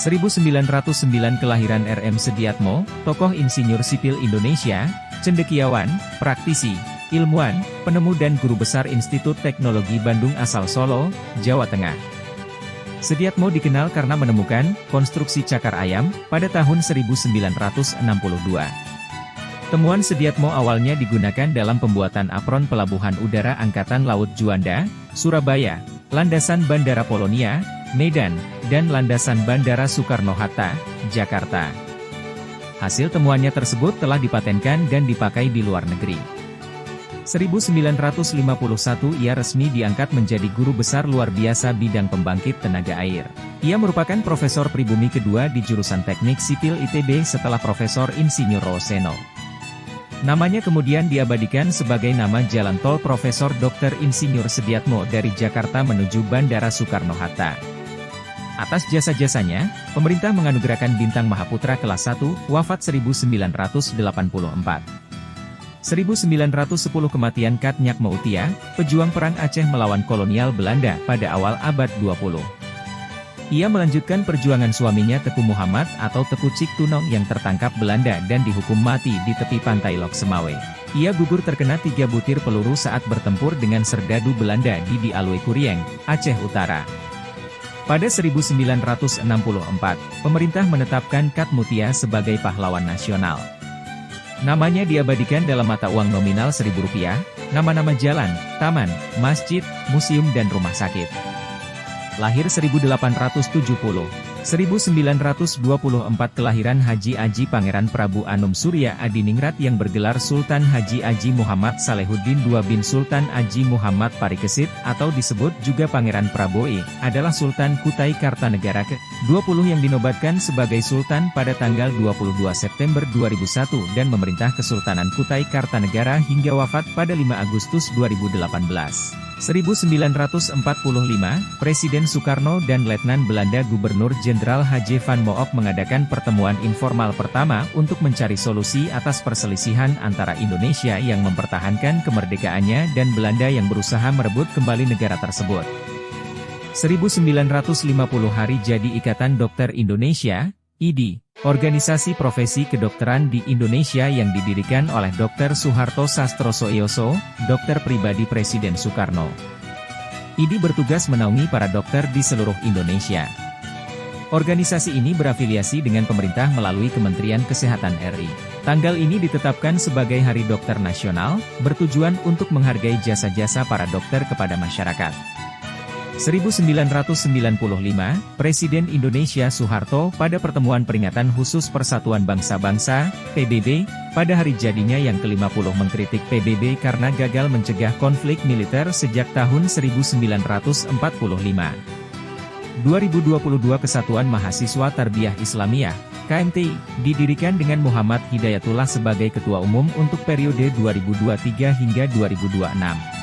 1909 kelahiran RM Sediatmo, tokoh insinyur sipil Indonesia, cendekiawan, praktisi, ilmuwan, penemu dan guru besar Institut Teknologi Bandung asal Solo, Jawa Tengah. Sediatmo dikenal karena menemukan konstruksi cakar ayam pada tahun 1962. Temuan Sediatmo awalnya digunakan dalam pembuatan apron Pelabuhan Udara Angkatan Laut Juanda, Surabaya, landasan Bandara Polonia, Medan, dan landasan Bandara Soekarno-Hatta, Jakarta. Hasil temuannya tersebut telah dipatenkan dan dipakai di luar negeri. 1951 ia resmi diangkat menjadi guru besar luar biasa bidang pembangkit tenaga air. Ia merupakan profesor pribumi kedua di jurusan Teknik Sipil ITB setelah Profesor Insinyur Roseno. Namanya kemudian diabadikan sebagai nama Jalan Tol Profesor Dr. Insinyur Sediatmo dari Jakarta menuju Bandara Soekarno-Hatta. Atas jasa-jasanya, pemerintah menganugerahkan Bintang Mahaputra kelas 1, wafat 1984. 1910 kematian Katnyak Moutia, pejuang perang Aceh melawan kolonial Belanda pada awal abad 20. Ia melanjutkan perjuangan suaminya Teku Muhammad atau Teku Cik Tunong yang tertangkap Belanda dan dihukum mati di tepi pantai Lok Semawe. Ia gugur terkena 3 butir peluru saat bertempur dengan serdadu Belanda di Dialui Kurieng, Aceh Utara. Pada 1964, pemerintah menetapkan Kat Mutia sebagai pahlawan nasional. Namanya diabadikan dalam mata uang nominal Rp1.000, nama-nama jalan, taman, masjid, museum dan rumah sakit. Lahir 1870. 1924 kelahiran Haji Aji Pangeran Prabu Anum Surya Adiningrat yang bergelar Sultan Haji Aji Muhammad Salehuddin II bin Sultan Aji Muhammad Parikesit, atau disebut juga Pangeran Prabowo, adalah Sultan Kutai Kartanegara ke-20 yang dinobatkan sebagai Sultan pada tanggal 22 September 2001 dan memerintah Kesultanan Kutai Kartanegara hingga wafat pada 5 Agustus 2018. 1945, Presiden Soekarno dan Letnan Belanda Gubernur Jenderal H.J. van Mook mengadakan pertemuan informal pertama untuk mencari solusi atas perselisihan antara Indonesia yang mempertahankan kemerdekaannya dan Belanda yang berusaha merebut kembali negara tersebut. 1950 Hari Jadi Ikatan Dokter Indonesia, IDI, organisasi profesi kedokteran di Indonesia yang didirikan oleh Dr. Soeharto Sastrosoeoso, dokter pribadi Presiden Soekarno. IDI bertugas menaungi para dokter di seluruh Indonesia. Organisasi ini berafiliasi dengan pemerintah melalui Kementerian Kesehatan RI. Tanggal ini ditetapkan sebagai Hari Dokter Nasional, bertujuan untuk menghargai jasa-jasa para dokter kepada masyarakat. 1995, Presiden Indonesia Soeharto pada pertemuan peringatan khusus Persatuan Bangsa-Bangsa, PBB, pada hari jadinya yang ke-50 mengkritik PBB karena gagal mencegah konflik militer sejak tahun 1945. 2022 Kesatuan Mahasiswa Tarbiyah Islamiyah, KMTI, didirikan dengan Muhammad Hidayatullah sebagai Ketua Umum untuk periode 2023 hingga 2026.